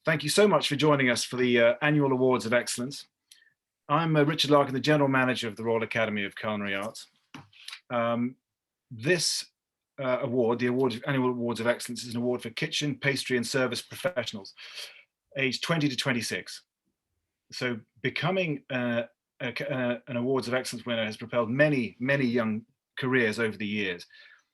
Thank you so much for joining us for the Annual Awards of Excellence. I'm Richard Larkin, the General Manager of the Royal Academy of Culinary Arts. This award, the Annual Awards of Excellence, is an award for kitchen, pastry and service professionals aged 20 to 26. So becoming an Awards of Excellence winner has propelled many, many young careers over the years,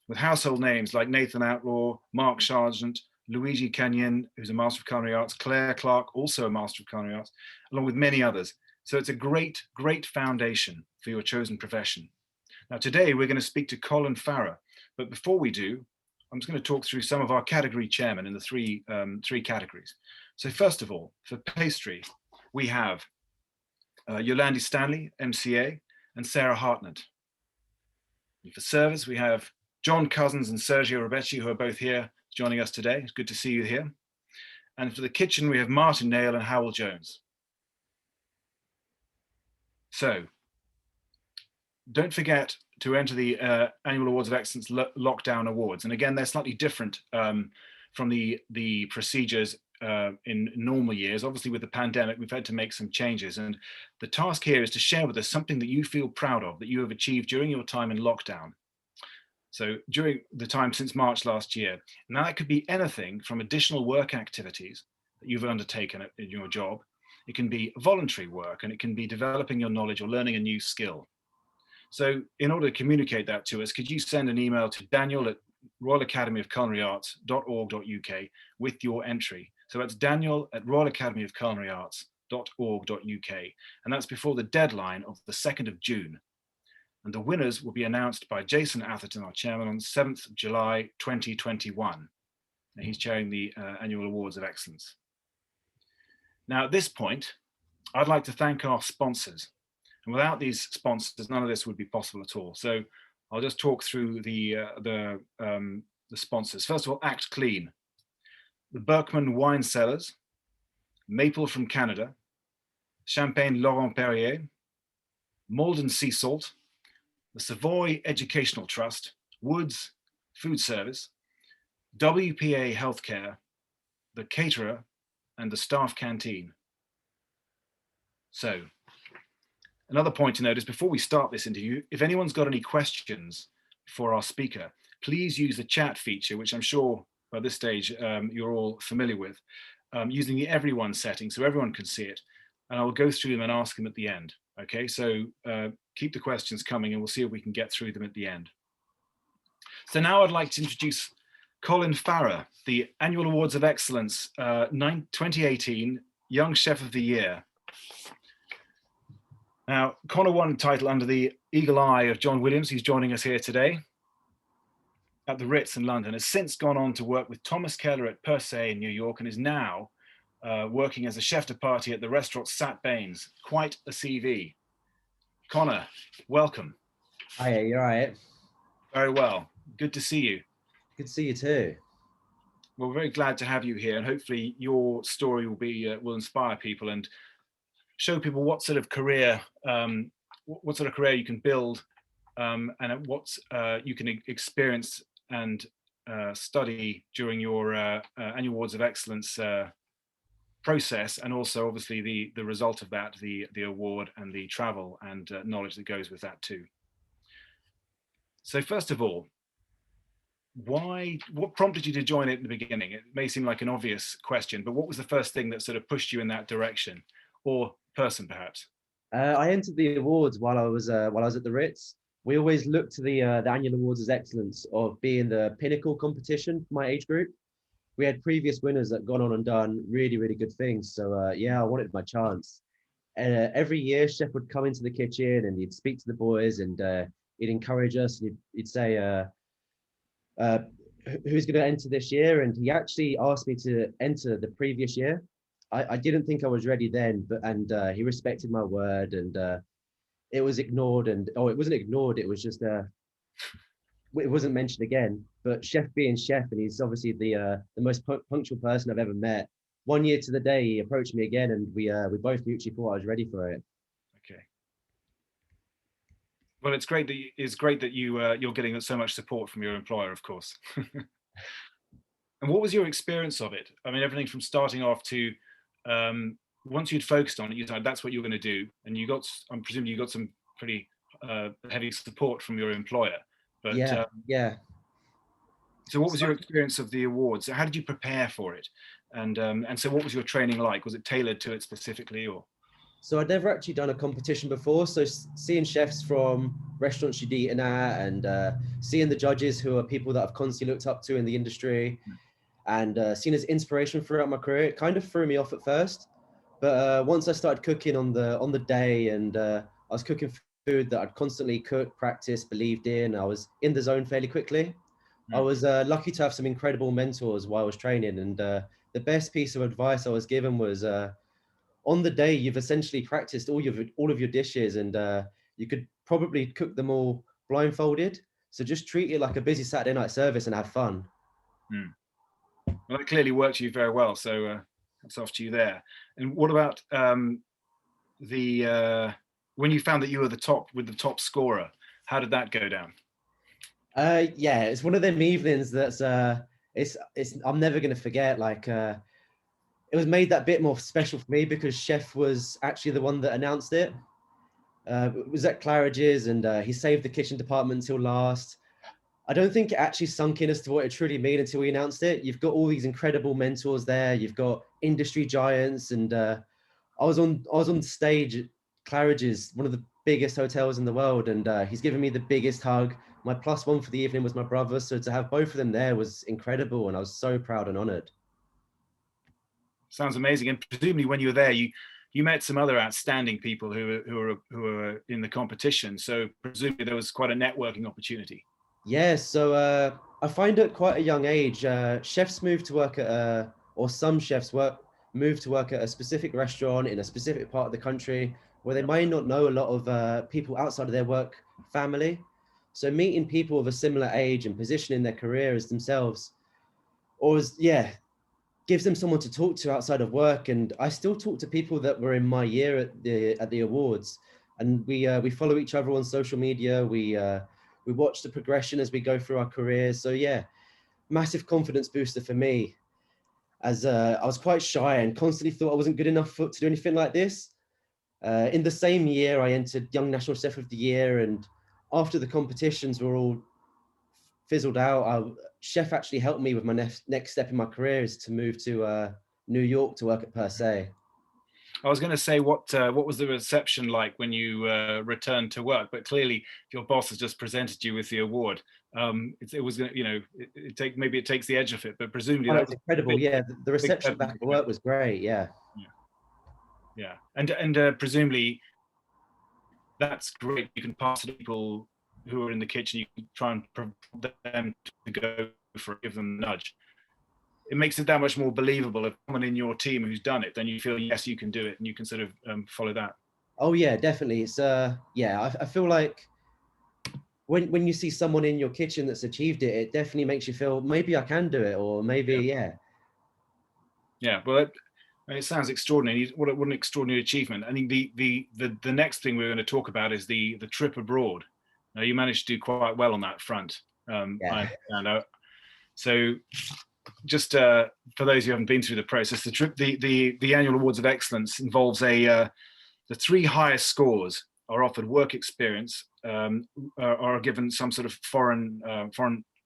with household names like Nathan Outlaw, Mark Sargent, Luigi Canyon, who's a Master of Culinary Arts, Claire Clark, also a Master of Culinary Arts, along with many others. So it's a great, great foundation for your chosen profession. Now today we're going to speak to Colin Farrer, but before we do, I'm just going to talk through some of our category chairmen in the three categories. So first of all, for pastry, we have Yolandi Stanley, MCA, and Sarah Hartnett. And for service, we have John Cousins and Sergio Robetti, who are both here joining us today. It's good to see you here. And for the kitchen, we have Martin Nail and Howell Jones. So don't forget to enter the Annual Awards of Excellence Lockdown Awards. And again, they're slightly different from the procedures in normal years. Obviously, with the pandemic, we've had to make some changes. And the task here is to share with us something that you feel proud of, that you have achieved during your time in lockdown. So during the time since March last year. Now that could be anything from additional work activities that you've undertaken in your job. It can be voluntary work, and it can be developing your knowledge or learning a new skill. So in order to communicate that to us, could you send an email to daniel@royalacademyofculinaryaarts.org.uk with your entry? So that's daniel@royalacademyofculinaryaarts.org.uk. And that's before the deadline of the 2nd of June. And the winners will be announced by Jason Atherton, our chairman, on 7th of July 2021. And he's chairing the Annual Awards of Excellence. Now, at this point, I'd like to thank our sponsors. And without these sponsors, none of this would be possible at all. So I'll just talk through the sponsors. First of all, Act Clean, the Berkman Wine Cellars, Maple from Canada, Champagne Laurent Perrier, Malden Sea Salt, the Savoy Educational Trust, Woods Food Service, WPA Healthcare, the Caterer, and the Staff Canteen. So, another point to note is before we start this interview, if anyone's got any questions for our speaker, please use the chat feature, which I'm sure by this stage you're all familiar with, using the everyone setting so everyone can see it. And I'll go through them and ask them at the end. Okay, so keep the questions coming and we'll see if we can get through them at the end. So now I'd like to introduce Colin Farrer, the Annual Awards of Excellence 2018 Young Chef of the Year. Now, Connor won a title under the eagle eye of John Williams, who's joining us here today at the Ritz in London, has since gone on to work with Thomas Kellar at Per Se in New York and is now working as a chef de partie at the Restaurant Sat Bains. Quite a CV. Connor, welcome. Hi, you're right. Very well. Good to see you. Good to see you too. Well, we're very glad to have you here, and hopefully your story will inspire people and show people what sort of career you can build, and what you can experience and study during your Annual Awards of Excellence process, and also obviously the result of that, the award and the travel and knowledge that goes with that too. So first of all, what prompted you to join it in the beginning? It may seem like an obvious question, but what was the first thing that sort of pushed you in that direction, or person perhaps? I entered the awards while I was at the Ritz. We always looked to the Annual Awards as excellence of being the pinnacle competition for my age group. We had previous winners that gone on and done really, really good things. So yeah, I wanted my chance. Every year, chef would come into the kitchen and he'd speak to the boys and he'd encourage us. And he'd say, who's going to enter this year? And he actually asked me to enter the previous year. I didn't think I was ready then, but he respected my word, and it was ignored. And it wasn't ignored. It was just it wasn't mentioned again. But chef being chef, and he's obviously the most punctual person I've ever met. 1 year to the day, he approached me again, and we both mutually thought I was ready for it. Okay. Well, it's great that you're getting so much support from your employer, of course. And what was your experience of it? I mean, everything from starting off to once you'd focused on it, you decided that's what you're going to do, and you got, I'm presuming you got some pretty heavy support from your employer. But Yeah, yeah. so, what was So, your experience of the awards? How did you prepare for it? And so, what was your training like? Was it tailored to it specifically, or? so I'd never actually done a competition before. So seeing chefs from restaurants you'd eaten at, and seeing the judges who are people that I've constantly looked up to in the industry, and seen as inspiration throughout my career, it kind of threw me off at first. But once I started cooking on the day, and I was cooking food that I'd constantly cooked, practiced, believed in, I was in the zone fairly quickly. I Mm. was lucky to have some incredible mentors while I was training, and the best piece of advice I was given was, on the day you've essentially practiced all of your dishes, and you could probably cook them all blindfolded. So just treat it like a busy Saturday night service and have fun. Mm. Well, that clearly worked for you very well. So, hats off to you there. And what about the when you found that you were the top scorer? How did that go down? Yeah, it's one of them evenings that's it's I'm never gonna forget. Like it was made that bit more special for me because Chef was actually the one that announced it. It was at Claridge's, and he saved the kitchen department until last. I don't think it actually sunk in as to what it truly meant until we announced it. You've got all these incredible mentors there. You've got industry giants, and I was on stage at Claridge's, one of the biggest hotels in the world, and he's given me the biggest hug. My plus one for the evening was my brother, so to have both of them there was incredible, and I was so proud and honoured. Sounds amazing. And presumably, when you were there, you met some other outstanding people who were in the competition. So presumably, there was quite a networking opportunity. Yeah, so I find at quite a young age, chefs move to work at or some chefs move to work at a specific restaurant in a specific part of the country where they might not know a lot of people outside of their work family. So meeting people of a similar age and position in their career as themselves, or as, yeah, gives them someone to talk to outside of work. And I still talk to people that were in my year at the awards, and we follow each other on social media. We watch the progression as we go through our careers. So yeah, massive confidence booster for me, as I was quite shy and constantly thought I wasn't good enough to do anything like this. In the same year, I entered Young National Chef of the Year, and after the competitions were all fizzled out, Chef actually helped me with my next step in my career, is to move to New York to work at Per Se. I was going to say, what was the reception like when you returned to work? But clearly, your boss has just presented you with the award. It was going to, maybe it takes the edge off it, but presumably Oh, that it's was incredible. big, Yeah, the big reception step in back your at career. work was great. Yeah. Yeah, yeah, and presumably that's great. You can pass it to people who are in the kitchen. You can try and prompt them to go for it, give them a nudge. It makes it that much more believable. If someone in your team who's done it, then you feel, yes, you can do it, and you can sort of follow that. Oh yeah, definitely. It's yeah, I feel like when you see someone in your kitchen that's achieved it, it definitely makes you feel maybe I can do it, or maybe Yeah, yeah. yeah. Well, it sounds extraordinary. What an extraordinary achievement. I think the next thing we're going to talk about is the trip abroad. Now, you managed to do quite well on that front. I Yeah. understand. So, just for those who haven't been through the process, the annual awards of excellence involves the three highest scores are offered work experience, are given some sort of foreign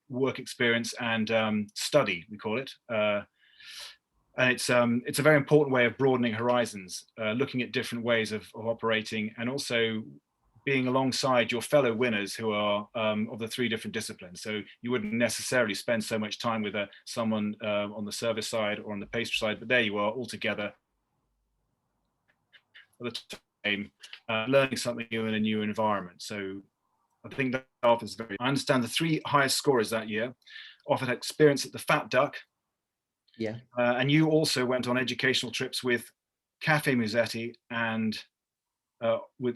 work experience and study, we call it. And it's a very important way of broadening horizons, looking at different ways of operating, and also being alongside your fellow winners who are of the three different disciplines. So you wouldn't necessarily spend so much time with someone on the service side or on the pastry side, but there you are all together at the time, learning something new in a new environment. So I think that offers very. I understand the three highest scorers that year offered experience at the Fat Duck, Yeah. and you also went on educational trips with Cafe Musetti and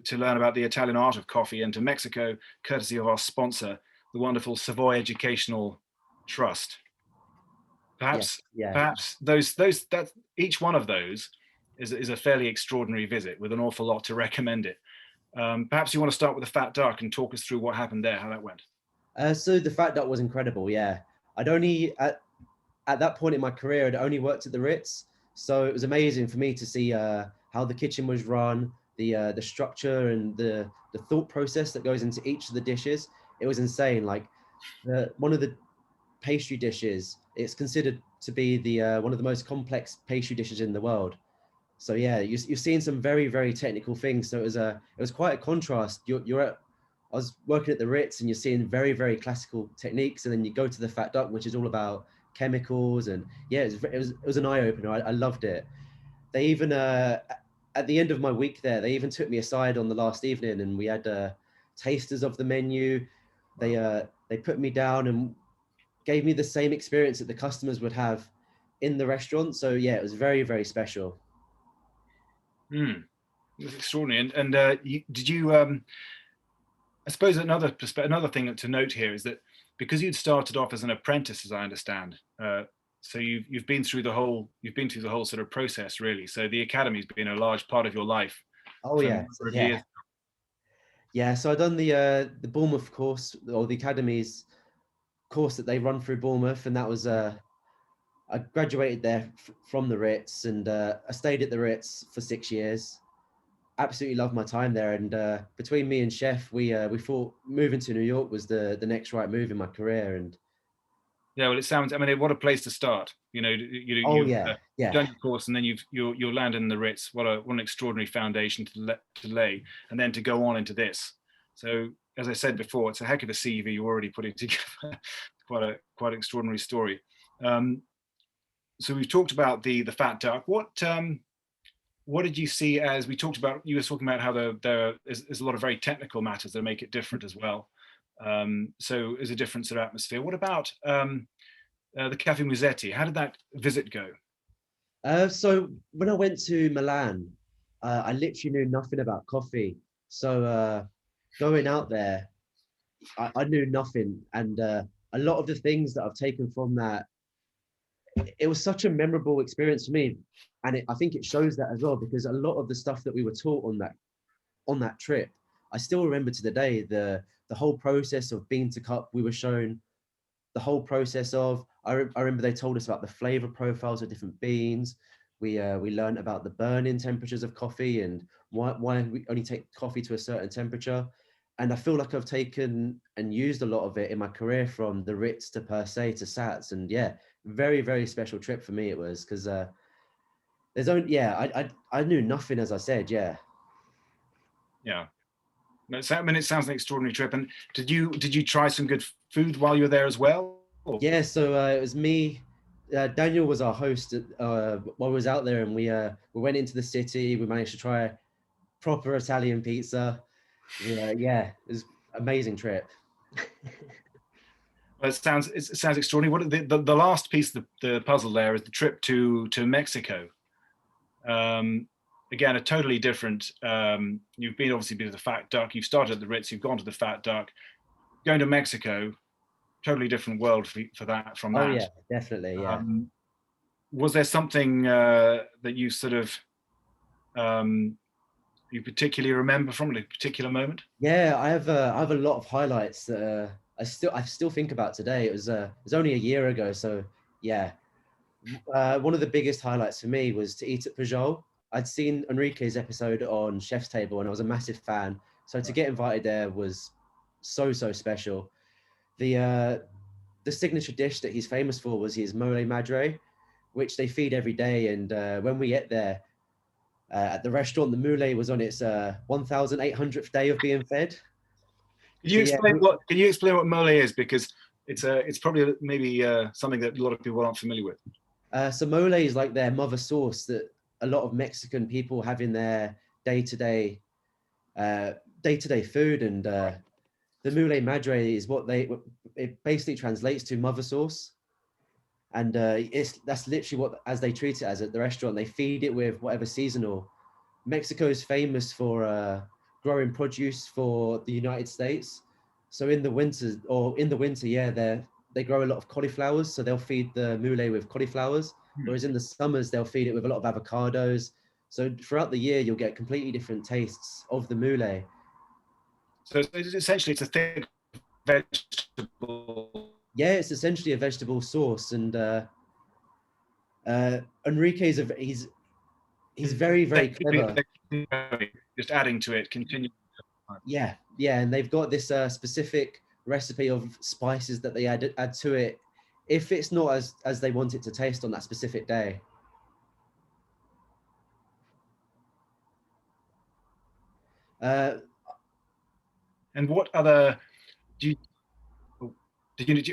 to learn about the Italian art of coffee, and to Mexico, courtesy of our sponsor, the wonderful Savoy Educational Trust. Yeah. Perhaps, Yeah. perhaps that each one of those is a fairly extraordinary visit with an awful lot to recommend it. Perhaps you want to start with the Fat Duck and talk us through what happened there, how that went. So the Fat Duck was incredible. Yeah, I'd only at that point in my career, I'd only worked at the Ritz, so it was amazing for me to see how the kitchen was run, the structure and the thought process that goes into each of the dishes. It was insane. Like one of the pastry dishes, it's considered to be the one of the most complex pastry dishes in the world. So yeah, you're seeing some very, very technical things. So it was quite a contrast. I was working at the Ritz and you're seeing very, very classical techniques, and then you go to the Fat Duck, which is all about chemicals, and yeah, it was an eye opener. I loved it. They even at the end of my week there, they even took me aside on the last evening, and we had tasters of the menu. They put me down and gave me the same experience that the customers would have in the restaurant. So yeah, it was very, very special. It's extraordinary. And did you? I suppose another thing to note here is that because you'd started off as an apprentice, as I understand, so you've been through the whole sort of process, really. So the academy's been a large part of your life Oh for a yeah, number of yeah, years. yeah. So I done the Bournemouth course, or the academy's course that they run through Bournemouth, and that was I graduated there from the Ritz, and I stayed at the Ritz for 6 years. Absolutely loved my time there, and between me and Chef, we thought moving to New York was the next right move in my career. And Yeah, well, it sounds. I mean, what a place to start. oh You've yeah, you've yeah, done your course, and then you're landing in the Ritz. What an extraordinary foundation to lay, and then to go on into this. So, as I said before, it's a heck of a CV you're already putting together. Quite an extraordinary story. Um, so we've talked about the fat duck. What did you see as we talked about? You were talking about how there's a lot of very technical matters that make it different as well. So there's a different sort of atmosphere. What about the Cafe Musetti? How did that visit go? so when I went to Milan, I literally knew nothing about coffee. So going out there, I knew nothing, and a lot of the things that I've taken from that, it was such a memorable experience for me, and I think it shows that as well, because a lot of the stuff that we were taught on that trip, I still remember to the day. The whole process of bean to cup, we were shown the whole process of. I remember they told us about the flavor profiles of different beans. We learned about the burn-in temperatures of coffee, and why we only take coffee to a certain temperature. And I feel like I've taken and used a lot of it in my career, from the Ritz to per se to Sats. And yeah, very, very special trip for me it was, because there's only, yeah, I knew nothing, as I said. Yeah. Yeah, I mean, it sounds like an extraordinary trip. And did you try some good food while you were there as well? Or- Yeah, so it was me. Daniel was our host while we was out there, and we went into the city. We managed to try proper Italian pizza. Yeah, it was amazing trip. Well, it sounds extraordinary. What the last piece of the puzzle there is the trip to Mexico. Um, Again, a totally different. You've obviously been to the Fat Duck. You've started at the Ritz. You've gone to the Fat Duck. Going to Mexico, totally different world for that. From Oh that, yeah, definitely. Yeah. um, was there something that you sort of um, you particularly remember from a particular moment? Yeah, I have a lot of highlights that I still think about today. It was only a year ago, so yeah. One of the biggest highlights for me was to eat at Pujol. I'd seen Enrique's episode on Chef's Table, and I was a massive fan. So to get invited there was so special. The uh, the signature dish that he's famous for was his mole madre, which they feed every day. And when we ate there at the restaurant, the mule was on its 1,800th day of being fed. Can you So yeah, explain what mole is? Because it's probably maybe something that a lot of people aren't familiar with. so mole is like their mother sauce that a lot of Mexican people have in their day to day uh, day-to-day food. And the mule madre is it basically translates to mother sauce. And that's literally what, as they treat it as at the restaurant, they feed it with whatever seasonal. Mexico is famous for growing produce for the United States. So in the winter, yeah, they grow a lot of cauliflowers. So they'll feed the mule with cauliflowers, Hmm. whereas in the summers they'll feed it with a lot of avocados. So throughout the year, you'll get completely different tastes of the mule. So essentially, it's a thick vegetable. Yeah, it's essentially a vegetable sauce, and Enrique's he's very, very clever. Just adding to it, continue. Yeah, and they've got this specific recipe of spices that they add to it if it's not as they want it to taste on that specific day. And what other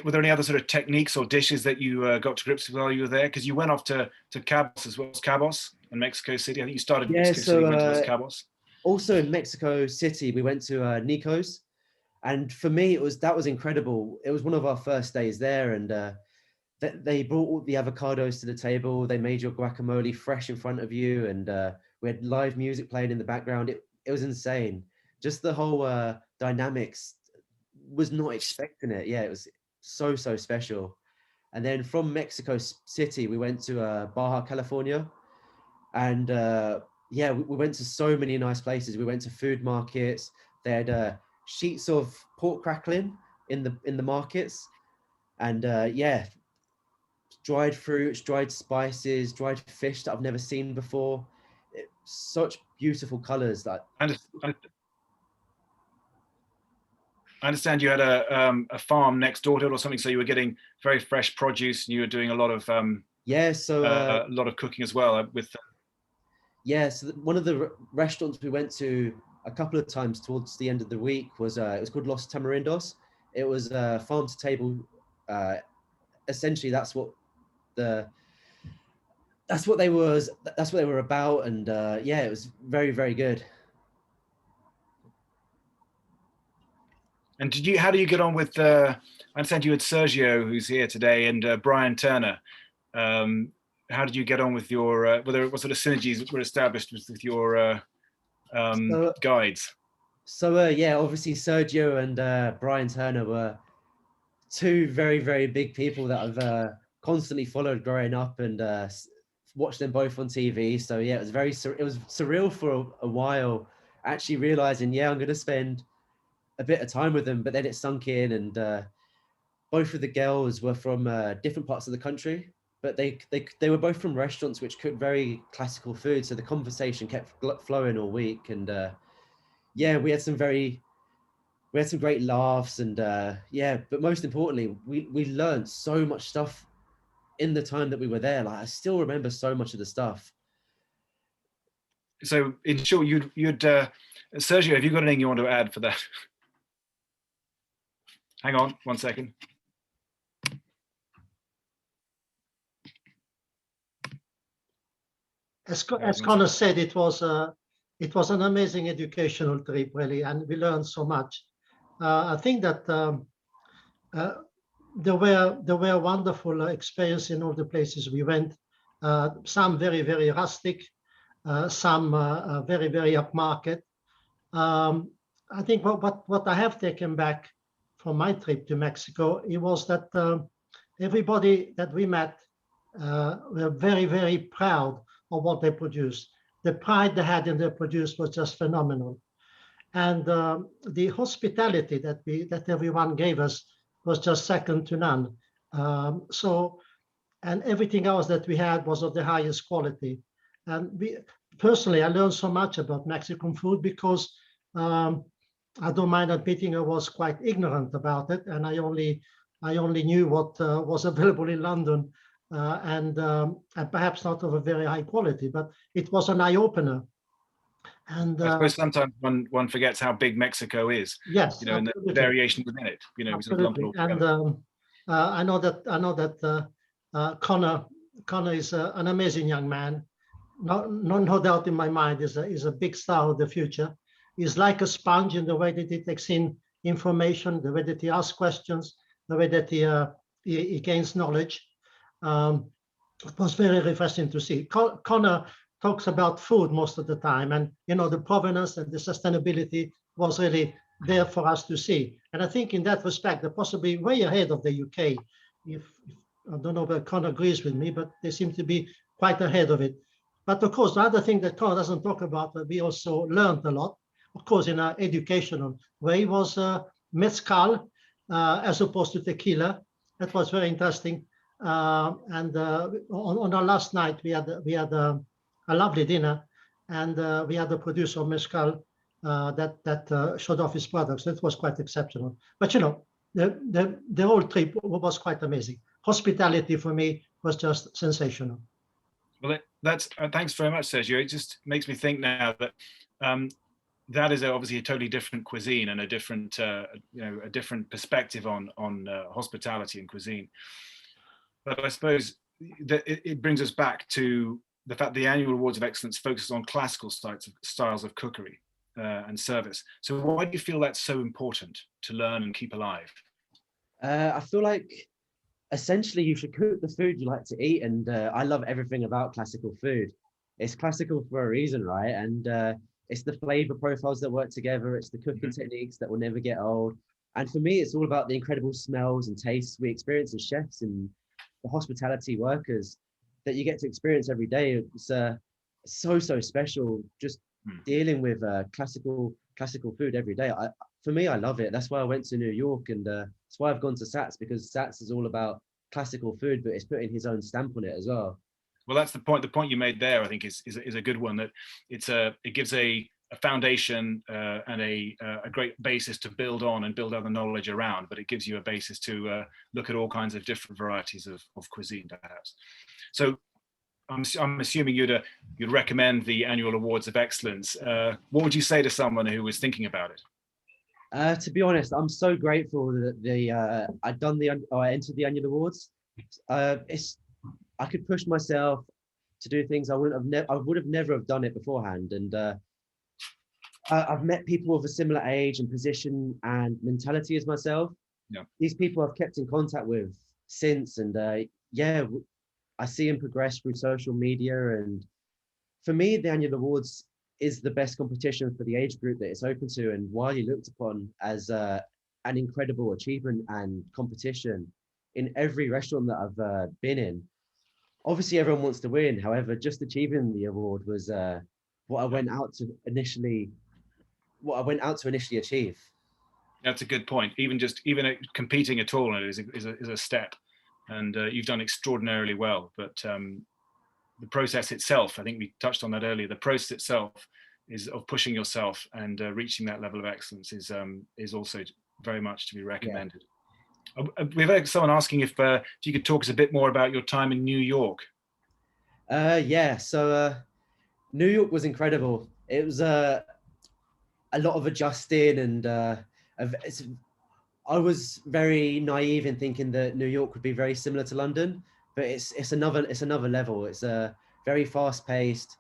were there any other sort of techniques or dishes that you got to grips with while you were there? Because you went off to Cabos as well as Cabos in Mexico City. I think you started in Mexico City, went to Los Cabos. Also in Mexico City, we went to Nico's, and for me that was incredible. It was one of our first days there, and they brought all the avocados to the table. They made your guacamole fresh in front of you, and we had live music playing in the background. It was insane. Just the whole dynamics. Was not expecting it. Yeah, it was so special. And then from Mexico City, we went to Baja California, and yeah, we went to so many nice places. We went to food markets. They had sheets of pork crackling in the markets, and yeah, dried fruits, dried spices, dried fish that I've never seen before. Such beautiful colors. That I understand you had a farm next door to it or something, so you were getting very fresh produce, and you were doing a lot of yeah, so a lot of cooking as well with. Yeah, so one of the restaurants we went to a couple of times towards the end of the week was it was called Los Tamarindos. It was farm to table. Essentially, that's what they were about, and yeah, it was very, very good. And how do you get on with? I understand you had Sergio, who's here today, and Brian Turner. How did you get on with your? What sort of synergies were established with your guides? So yeah, obviously Sergio and Brian Turner were two very, very big people that I've constantly followed growing up, and watched them both on TV. So yeah, it was surreal for a while, actually realizing, yeah, I'm going to spend a bit of time with them, but then it sunk in, and both of the girls were from different parts of the country, but they were both from restaurants which cook very classical food, so the conversation kept flowing all week, and yeah, we had some great laughs, and yeah, but most importantly, we learned so much stuff in the time that we were there. Like, I still remember so much of the stuff. So in short, you'd Sergio, have you got anything you want to add for that? Hang on 1 second. As Connor said, it was an amazing educational trip, really, and we learned so much. I think that there were wonderful experiences in all the places we went. Some very, very rustic, some very, very upmarket. I think what I have taken back from my trip to Mexico, it was that everybody that we met were very, very proud of what they produced. The pride they had in their produce was just phenomenal. And the hospitality that everyone gave us was just second to none. And everything else that we had was of the highest quality. And personally, I learned so much about Mexican food because I don't mind admitting I was quite ignorant about it, and I only knew what was available in London, and perhaps not of a very high quality, but it was an eye-opener. And I suppose sometimes one forgets how big Mexico is. Yes, you know, and the variation within it. You know, absolutely. And I know that Connor is an amazing young man. No doubt in my mind is a big star of the future. He's like a sponge in the way that he takes in information, the way that he asks questions, the way that he gains knowledge. It was very refreshing to see. Connor talks about food most of the time, and the provenance and the sustainability was really there for us to see. And I think in that respect, they're possibly way ahead of the UK. If I don't know whether Connor agrees with me, but they seem to be quite ahead of it. But of course, the other thing that Connor doesn't talk about, but we also learned a lot, of course, in an educational way, was mezcal as opposed to tequila. That was very interesting. and on our last night, we had a lovely dinner, and we had the producer of Mezcal that showed off his products. That was quite exceptional. But the whole trip was quite amazing. Hospitality for me was just sensational. Well, that's thanks very much, Sergio. It just makes me think now that that is obviously a totally different cuisine and a different a different perspective on hospitality and cuisine. But I suppose that it brings us back to the fact the annual awards of excellence focuses on classical styles of cookery and service. So why do you feel that's so important to learn and keep alive? I feel like essentially you should cook the food you like to eat, and I love everything about classical food. It's classical for a reason, right? And it's the flavor profiles that work together. It's the cooking techniques that will never get old. And for me, it's all about the incredible smells and tastes we experience as chefs and the hospitality workers that you get to experience every day. It's so special just dealing with classical food every day. For me, I love it. That's why I went to New York, and that's why I've gone to Sats, because Sats is all about classical food, but it's putting his own stamp on it as well. Well, that's the point. The point you made there, I think, is a good one. That it gives a foundation and a great basis to build on and build other knowledge around. But it gives you a basis to look at all kinds of different varieties of cuisine, perhaps. So I'm assuming you'd recommend the annual awards of excellence. What would you say to someone who was thinking about it? To be honest, I'm so grateful that I entered the annual awards. I could push myself to do things I would have never have done it beforehand. And I've met people of a similar age and position and mentality as myself. Yeah. These people I've kept in contact with since, and I see them progress through social media. And for me, the annual awards is the best competition for the age group that it's open to, and widely looked upon as an incredible achievement and competition in every restaurant that I've been in. Obviously, everyone wants to win. However, just achieving the award was what I went out to initially achieve. That's a good point. Even competing at all is a step, and you've done extraordinarily well. But the process itself, I think we touched on that earlier. The process itself is of pushing yourself and reaching that level of excellence is also very much to be recommended. Yeah. We've had someone asking if you could talk us a bit more about your time in New York. So New York was incredible. It was a lot of adjusting, and I was very naive in thinking that New York would be very similar to London, but it's another level. It's very fast paced.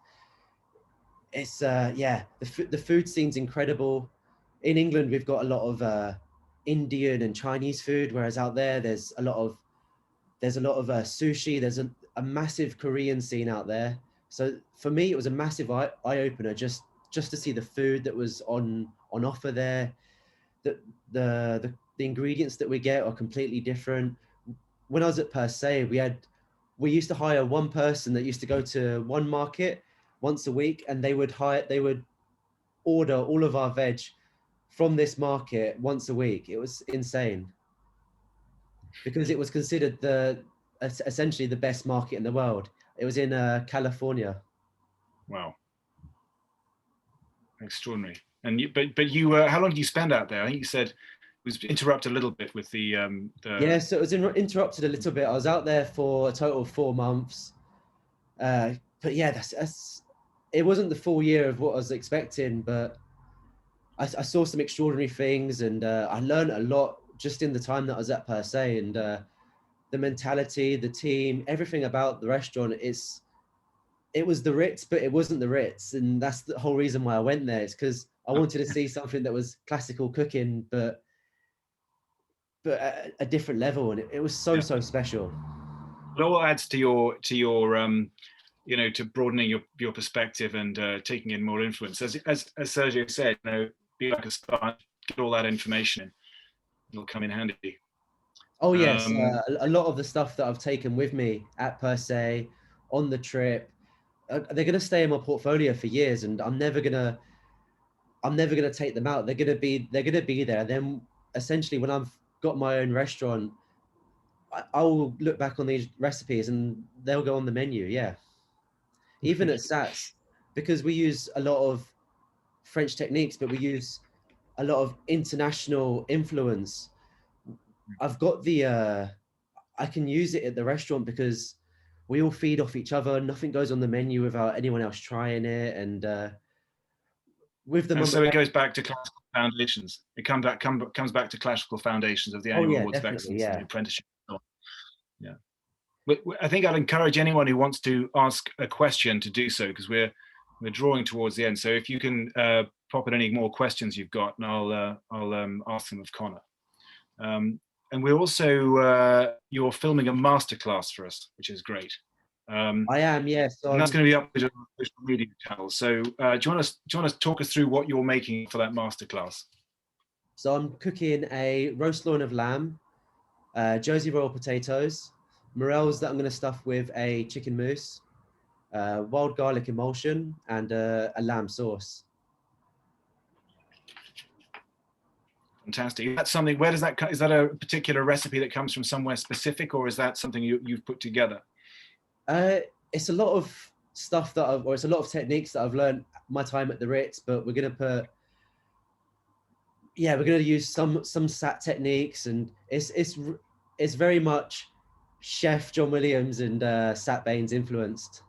It's the food scene's incredible. In England, we've got a lot of Indian and Chinese food, whereas out there there's a lot of sushi. There's a massive Korean scene out there. So for me, it was a massive eye opener just to see the food that was on offer there. The ingredients that we get are completely different. When I was at Per Se, we used to hire one person that used to go to one market once a week, and they would order all of our veg from this market once a week. It was insane, because it was considered essentially the best market in the world. It was in California. Wow, extraordinary. And you how long did you spend out there? I think you said it was interrupted a little bit with the Yeah, so it was interrupted a little bit. I was out there for a total of 4 months. But yeah, it wasn't the full year of what I was expecting, but I saw some extraordinary things, and I learned a lot just in the time that I was at Per Se. And the mentality, the team, everything about the restaurant, it was the Ritz, but it wasn't the Ritz. And that's the whole reason why I went there. It's because I wanted to see something that was classical cooking, but at a different level. And it was so special. It all adds to your to broadening your perspective and taking in more influence. As Sergio said, be like a sponge, get all that information in. It'll come in handy. Oh yes, a lot of the stuff that I've taken with me at Per Se, on the trip, they're gonna stay in my portfolio for years, and I'm never gonna take them out. They're gonna be there. Then essentially, when I've got my own restaurant, I'll look back on these recipes and they'll go on the menu. Yeah. Even at Sats, because we use a lot of French techniques, but we use a lot of international influence. I've got I can use it at the restaurant because we all feed off each other. Nothing goes on the menu without anyone else trying it. And with the And so it goes back to classical foundations. It comes back to classical foundations of the annual yeah, awards of definitely, excellence and yeah. the apprenticeship. Yeah. But I think I'll encourage anyone who wants to ask a question to do so, because we're drawing towards the end. So if you can pop in any more questions you've got, and I'll ask them of Connor. And we're also you're filming a masterclass for us, which is great. I am, yes. And that's going to be up on our social media channel. So do you want to talk us through what you're making for that masterclass? So I'm cooking a roast loin of lamb, Jersey royal potatoes, morels that I'm going to stuff with a chicken mousse, wild garlic emulsion, and a lamb sauce. Fantastic. That's something. Where does that come? Is that a particular recipe that comes from somewhere specific, or is that something you've put together? It's a lot of stuff or it's a lot of techniques that I've learned my time at the Ritz, but we're going to use some Sat techniques, and it's very much Chef John Williams and Sat Bains influenced.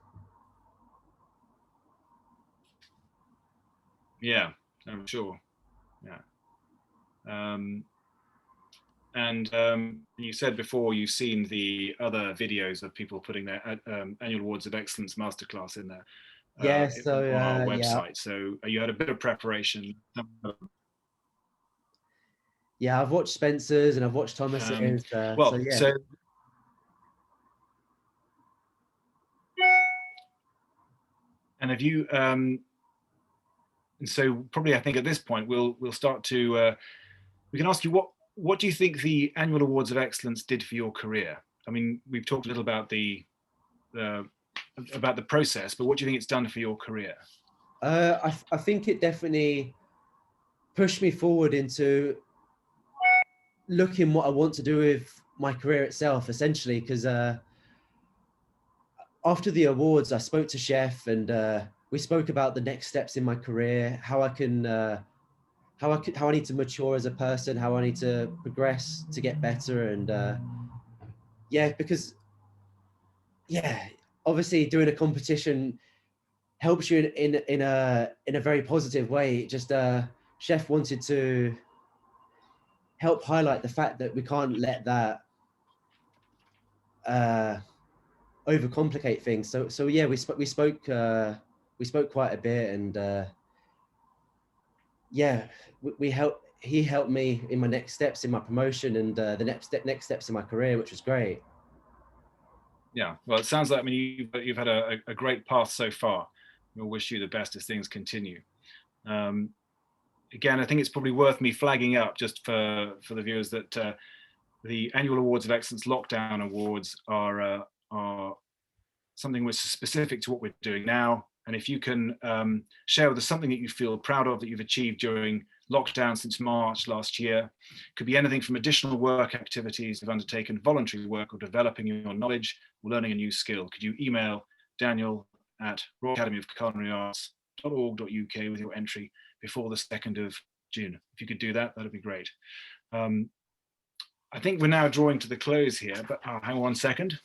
Yeah, I'm sure. Yeah. And you said before you've seen the other videos of people putting their annual awards of excellence masterclass in there. Yeah, so on our website. yeah. So you had a bit of preparation. Yeah, I've watched Spencer's and I've watched Thomas's. Well, so yeah. So and have you? And so probably I think at this point we'll start to. We can ask you what do you think the annual awards of excellence did for your career? I mean, we've talked a little about the process, but what do you think it's done for your career? I think it definitely pushed me forward into looking what I want to do with my career itself, essentially, because after the awards, I spoke to Chef and we spoke about the next steps in my career, how I need to mature as a person, how I need to progress to get better, and because obviously doing a competition helps you in a very positive way. Just Chef wanted to help highlight the fact that we can't let that overcomplicate things. So yeah, we spoke quite a bit, and he helped me in my next steps in my promotion and the next steps in my career, which was great. Yeah, well, it sounds like, I mean, you've had a great path so far. We'll wish you the best as things continue. Again, I think it's probably worth me flagging up just for the viewers that the annual awards of excellence lockdown awards are something which is specific to what we're doing now. And if you can share with us something that you feel proud of that you've achieved during lockdown since March last year, could be anything from additional work activities you've undertaken, voluntary work, or developing your knowledge, or learning a new skill. Could you email Daniel at royalacademyofculinaryaarts.org.uk with your entry before the 2nd of June? If you could do that, that'd be great. I think we're now drawing to the close here, but hang on 1 second.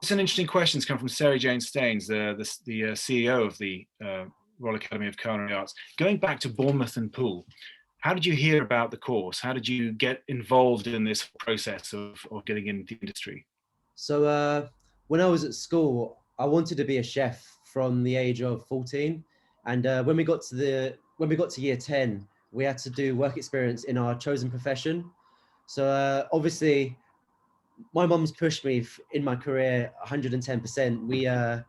Some interesting questions come from Sarah Jane Staines, the CEO of the Royal Academy of Culinary Arts. Going back to Bournemouth and Poole, how did you hear about the course? How did you get involved in this process of getting into the industry? So when I was at school, I wanted to be a chef from the age of 14, and when we got to year 10, we had to do work experience in our chosen profession. So obviously, my mum's pushed me in my career 110%.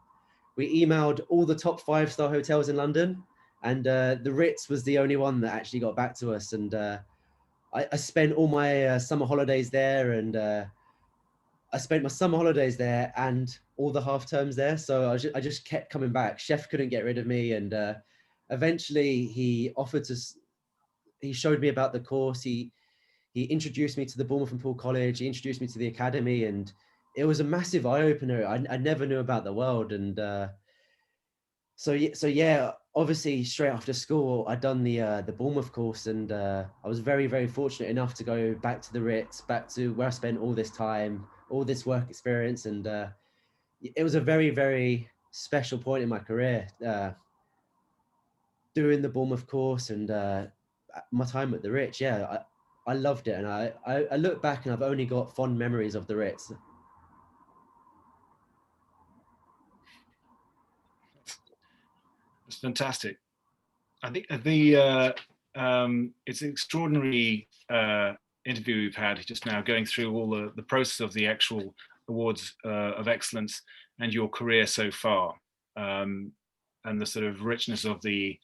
We emailed all the top 5-star hotels in London, and the Ritz was the only one that actually got back to us. And I spent all my summer holidays there, and I spent my summer holidays there and all the half terms there. So I just kept coming back. Chef couldn't get rid of me, and eventually he showed me about the course. He he introduced me to the Bournemouth and Poole College. He introduced me to the academy, and it was a massive eye opener. I never knew about the world, and so yeah. Obviously, straight after school, I'd done the Bournemouth course, and I was very, very fortunate enough to go back to the Ritz, back to where I spent all this time, all this work experience, and it was a very, very special point in my career, doing the Bournemouth course and my time at the Ritz. Yeah, I loved it, and I look back and I've only got fond memories of the Ritz. It's fantastic. I think the it's an extraordinary interview we've had just now, going through all the process of the actual awards of excellence and your career so far, and the sort of richness of the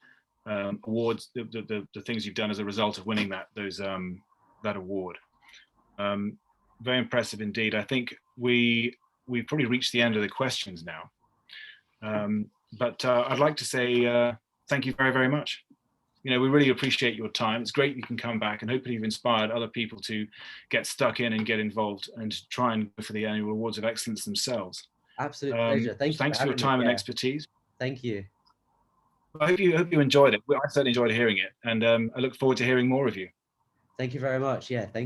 awards, the things you've done as a result of winning that award. Very impressive indeed. I think we've probably reached the end of the questions now, but I'd like to say thank you very, very much. We really appreciate your time. It's great you can come back, and hopefully you've inspired other people to get stuck in and get involved and try and go for the annual awards of excellence themselves. Absolute pleasure. Thanks for your time and expertise. Thank you. I hope you enjoyed it. I certainly enjoyed hearing it, and I look forward to hearing more of you. Thank you very much. Yeah, thank you.